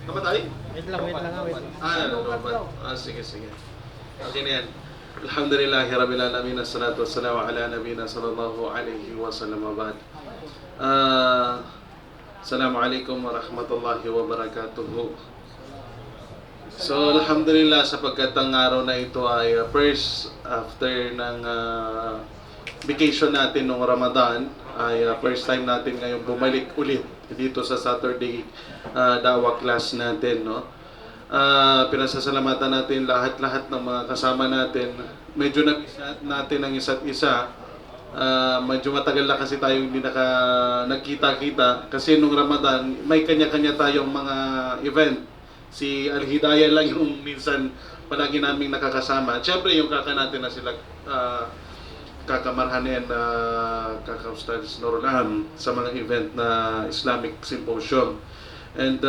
Kamatay? Wait lang, wait lang, wait lang. Normal. Sige. Okay na yan. Alhamdulillahi Rabbil Alamin. Assalatu wassalamu ala nabina sallallahu alaihi wasallam. Abad. Assalamualaikum warahmatullahi wabarakatuh. So, alhamdulillah sapagkat ang araw na ito ay first after ng vacation natin nung Ramadan ay first time natin ngayon bumalik ulit dito sa Saturday dawa class natin, no? Pinasasalamatan natin lahat-lahat ng mga kasama natin. Medyo na-miss natin ang isa't isa. Medyo matagal na kasi tayo hindi nagkita-kita kasi nung Ramadan may kanya-kanya tayong mga event. Si Al-Hidayah lang yung minsan palagi naming nakakasama. Siyempre yung kaka natin na sila Kaka Marhanen, Kaka Ustaz Nurul Am sa mga event na Islamic Symposium. And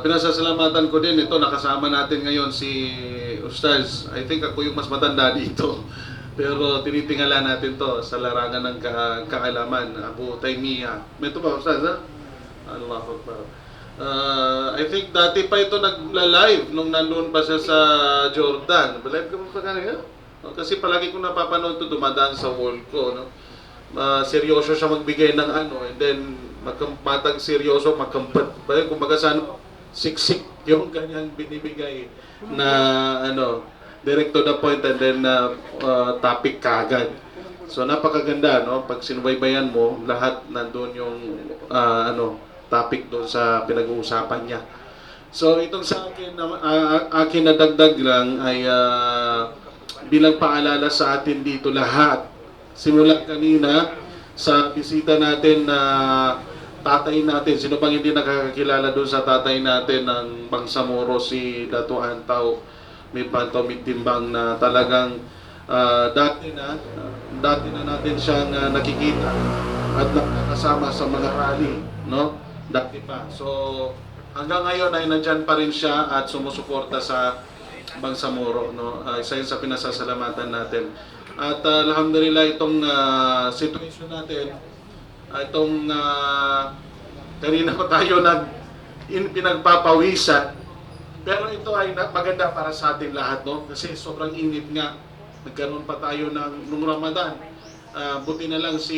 pinasasalamatan ko din ito, nakasama natin ngayon si Ustaz. I think ako yung mas matanda dito. Pero tinitingala natin to sa larangan ng kaalaman, Abu Taymiyah. May ito ba, Ustaz, ha? Allahu Akbar. I think dati pa ito nagla-live nung nandun pa siya sa Jordan. Live ka mo pa kanina? Kasi palagi ko napapanood ito, dumadaan sa wall ko, no? Seryoso siya magbigay ng and then magkampatag seryoso, magkampat. Kumbaga sa siksik yung kanyang binibigay na direct to the point and then topic kagad. So napakaganda, no? Pag sinubaybayan mo, lahat nandun yung topic doon sa pinag-uusapan niya. So itong sa akin akin na dagdag lang ay bilang paalala sa atin dito lahat. Simulan kanina sa bisita natin na tatay natin. Sino bang hindi nakakakilala doon sa tatay natin ng Bangsamoro, si Dato Antaw may Pantaw Mitimbang na talagang dati na natin siyang nakikita at nakakasama sa mga rally, no? Dati pa. So hanggang ngayon ay nandyan pa rin siya at sumusuporta sa Bangsamoro, no? Isa yun sa pinasasalamatan natin. At alhamdulillah itong situation natin, itong kanina pa tayo pinagpapawisan, pero ito ay maganda para sa atin lahat, no? Kasi sobrang init nga. Nagkaroon pa tayo nung Ramadan. Buti na lang si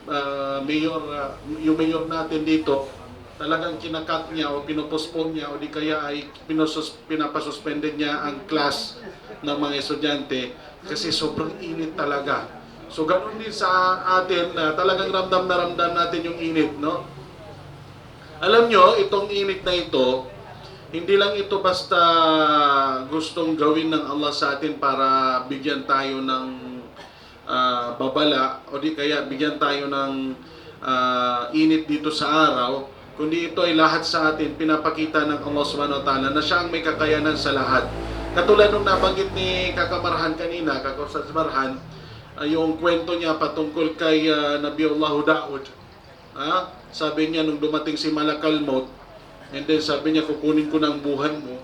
yung mayor natin dito, talagang kinakat niya o pinopospone niya o di kaya ay pinapasuspended niya ang class ng mga estudyante kasi sobrang init talaga. So ganoon din sa atin na talagang ramdam na ramdam natin yung init, no? Alam nyo, itong init na ito, hindi lang ito basta gustong gawin ng Allah sa atin para bigyan tayo ng babala o di kaya bigyan tayo ng init dito sa araw, kundi ito ay lahat sa atin pinapakita ng Allah Subhanahu wa Ta'ala na siya ang may kakayanan sa lahat. Katulad nung nabanggit ni Kaka Marhan kanina, Kaka Ustaz Marhan, yung kwento niya patungkol kay Nabiullah Daud. Sabi niya nung dumating si Malakal Maut, and then sabi niya kukunin ko ng buhay mo,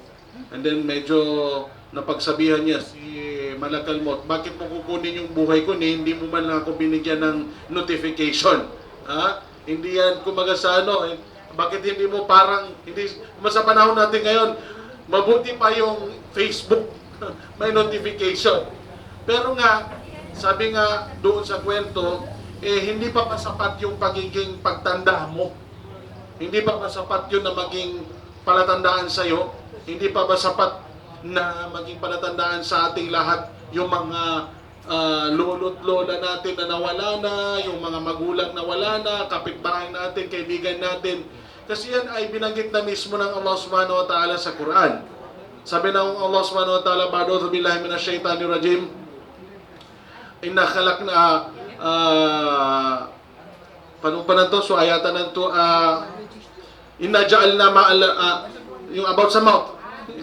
and then medyo napagsabihan niya si Malakal Maut, bakit mo kukunin yung buhay ko hindi mo man lang ako binigyan ng notification? Hindi yan kumaga sa bakit hindi mo parang, hindi, sa panahon natin ngayon, mabuti pa yung Facebook, may notification. Pero nga, sabi nga doon sa kwento, hindi pa masapat yung pagiging pagtanda mo. Hindi pa masapat yun na maging palatandaan sa'yo. Hindi pa masapat na maging palatandaan sa ating lahat yung mga lolo't lola natin na nawala na, yung mga magulang na wala na, kapitbahay natin, kaibigan natin. Kasi yan ay binanggit na mismo ng Allah Subhanahu wa Ta'ala sa Quran. Sabi ng Allah Subhanahu wa Ta'ala, "Ba'udhu billahi minash shaitanir rajim. Inna khalaqna paano pa na to? So ayatan na to, inna ja'alna yung about sa mouth.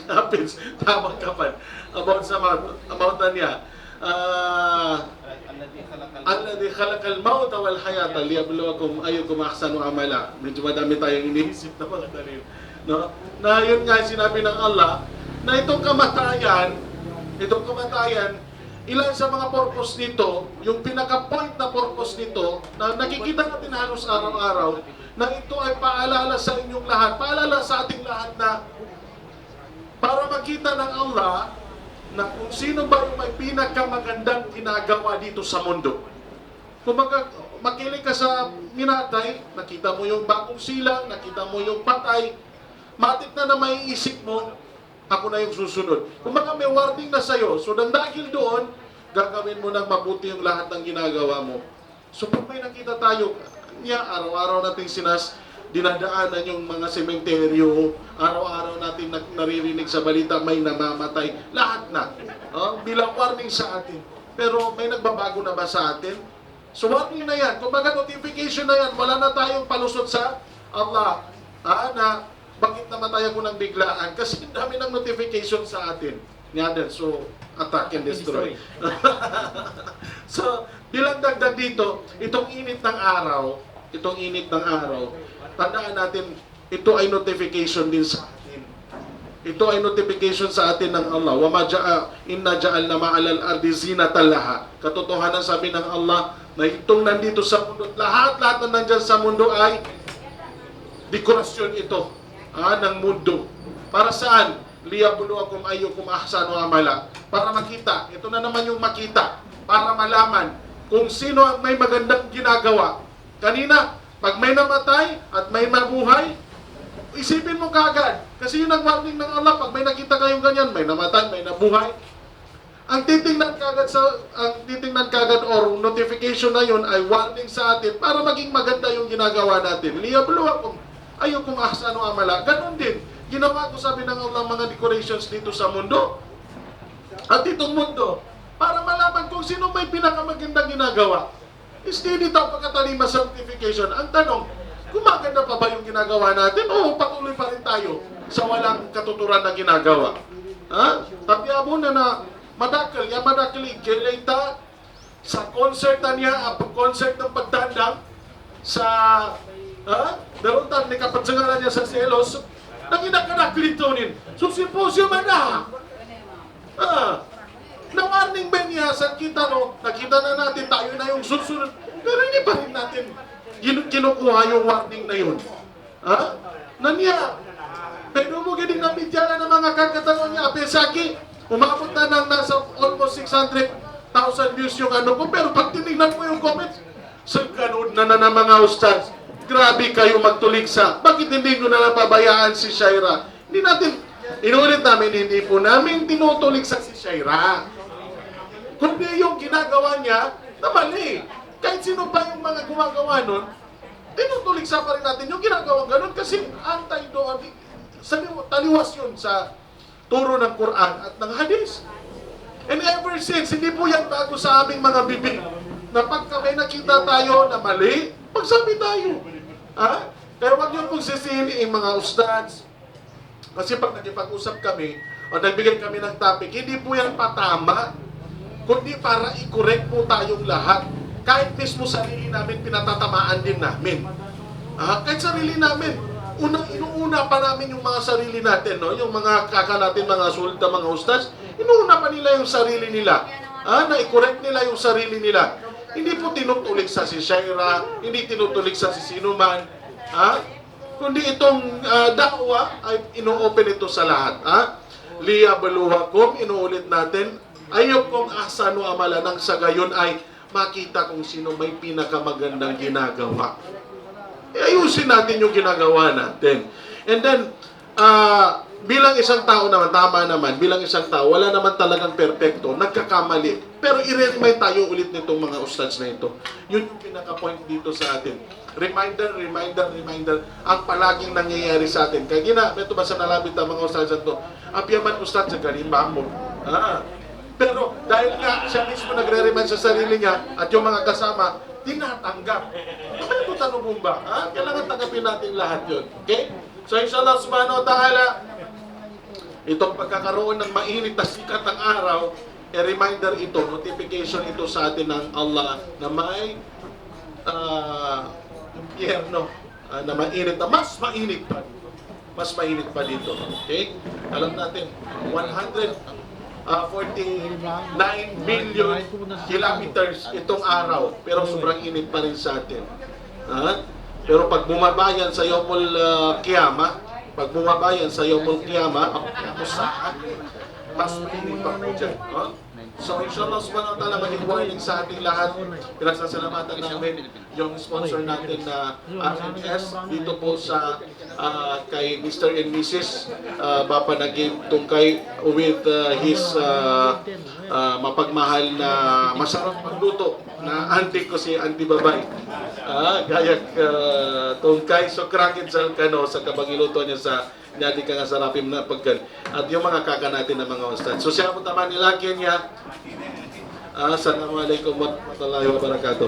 Happens. Tama ka pa. About sa mouth. About na niya. Alladhi khalaqal mauta wal hayata liyabluwakum ayyukum ahsanu amala. Medyo madami tayong iniisip na mga dalil, no? Na yun nga sinabi ng Allah na itong kamatayan ilan sa mga purpose nito, yung pinaka-point na purpose nito, na nakikita natin halos araw-araw, na ito ay paalala sa inyong lahat, paalala sa ating lahat na para makita ng Allah na kung sino ba yung may pinakamagandang ginagawa dito sa mundo. Kung makinig ka sa minatay, nakita mo yung bagong silang, nakita mo yung patay, matik na maiisip mo, ako na yung susunod. Kung may warning na sa'yo, so dahil doon, gagawin mo ng mabuti yung lahat ng ginagawa mo. So pag may nakita tayo, araw-araw natin dinadaanan yung mga sementeryo, araw-araw natin naririnig sa balita may namamatay, lahat na. Bilang warning sa atin. Pero may nagbabago na ba sa atin? So warning na yan. Kung notification na yan, wala na tayong palusot sa Allah. Na bakit namatay ako ng biglaan? Kasi dami ng notification sa atin. So, attack and destroy. So, bilang dagdag dito, itong init ng araw, tandaan natin, ito ay notification din sa atin. Ito ay notification sa atin ng Allah. Inna ja'alna ma'alal ardi zinatan laha. Katotohanan sabi ng Allah na itong nandito sa mundo, lahat na nandyan sa mundo ay dekorasyon ito ng mundo. Para saan? Liyabluwakum ayyukum ahsanu amala. Para makita. Ito na naman yung makita. Para malaman kung sino ang may magandang ginagawa. Kanina, pag may namatay at may mabuhay, isipin mo kagad. Kasi yun ang warning ng Allah. Pag may nakita kayong ganyan, may namatay, may nabuhay. Ang titingnan kagad or notification na yun ay warning sa atin para maging maganda yung ginagawa natin. Liyabluwakum ayyukum ahsanu amala. Ganon din. Ginawa ko, sabi ng Allah, mga decorations dito sa mundo. At itong mundo, para malaman kung sino may pinakamagandang ginagawa. Hindi dito pagkatalima certification. Ang tanong, gumaganda pa ba yung ginagawa natin o patuloy pa rin tayo sa walang katuturan na ginagawa? Tabiabo na madakil igelaita sa concert na niya, concert ng pagtandang sa darutan ni kapatsangaran niya sa selos, nanginakanaklitonin. So, symposium na. Na-warning ba niya sa nakita na natin, tayo na yung susunod. Pero hindi pa rin natin kinukuha yung warning na yun. Naniya, pero mo galing na media na ng mga kakatanong niya, Apesaki, umabot na ng nasa almost 600,000 views yung ko, pero pag tinignan mo yung comments, sagkanood na ng mga ustads. Grabe kayo magtuligsa. Bakit hindi nyo na napabayaan si Shaira? Inulit namin, hindi po namin tinutuligsa si Shaira. Kundi yung ginagawa niya na mali. Kahit sino pa yung mga gumagawa nun, tinutuligsa pa rin natin yung ginagawa ganun kasi anti-doon, taliwas yun sa turo ng Quran at ng Hadith. And ever since, hindi po yan bago sa aming mga bibig na pagka may nakita tayo na mali, magsabi tayo. Kaya wag niyo pong sisihin yung mga ustads. Kasi pag nagipag-usap kami, o nagbigay kami ng topic, hindi po yan patama, kundi para i-correct po tayong lahat. Kahit mismo sarili namin, pinatatamaan din namin. Kahit sarili namin, inuuna pa namin yung mga sarili natin, no? Yung mga kaka natin, mga sulta, mga ustads, inuuna pa nila yung sarili nila. Na i-correct nila yung sarili nila. Hindi po tinutulig sa si Shaira, hindi tinutulig sa si sino man. Kundi itong da'wa ay ino-open ito sa lahat. Liyabluwakum, inuulit natin, ayyukum ahsanu amala, nang sa gayon ay makita kung sino may pinakamagandang ginagawa. Ayusin natin yung ginagawa natin. And then, bilang isang tao naman, tama naman, bilang isang tao, wala naman talagang perfecto, nagkakamali. Pero i-remind tayo ulit nitong mga ustads na ito. Yun yung pinaka-point dito sa atin. Reminder, ang palaging nangyayari sa atin. Kaya ito ba sa nalabit ang mga ustads na ito? Apyaman ustads sa galimba mo. Pero dahil nga siya mismo nagre-remind sa sarili niya at yung mga kasama, tinatanggap. Ito tanong ba? Kailangan tanggapin natin lahat yun. Okay? So inshallah subhanahu wa ta'ala, itong pagkakaroon ng mainit na sikat ng araw, reminder ito, notification ito sa atin ng Allah na may impyerno, na mainit, na mas mainit pa dito. Okay? Alam natin, 49 million kilometers itong araw. Pero sobrang init pa rin sa atin. Pero pag bumabayan sa Yomol Kiyama, saan? Mas mainit pa po dyan. So, inshallah subhanahu wa ta'ala, maging warning sa ating lahat. Pinasasalamatan namin yung sponsor natin na RNS dito po sa kay Mr. and Mrs. Bapa Naging Tungkay with his mapagmahal na masarap magluto na auntie ko si Auntie Babay. Gayak Tungkay, so krangit sa kano sa kabagiluto niya sa Nyati ka nga sarapim na pagkan. At yung mga kaka natin ng mga ustad. So siya mo taman nila Kenya. Assalamualaikum warahmatullahi wabarakatuh.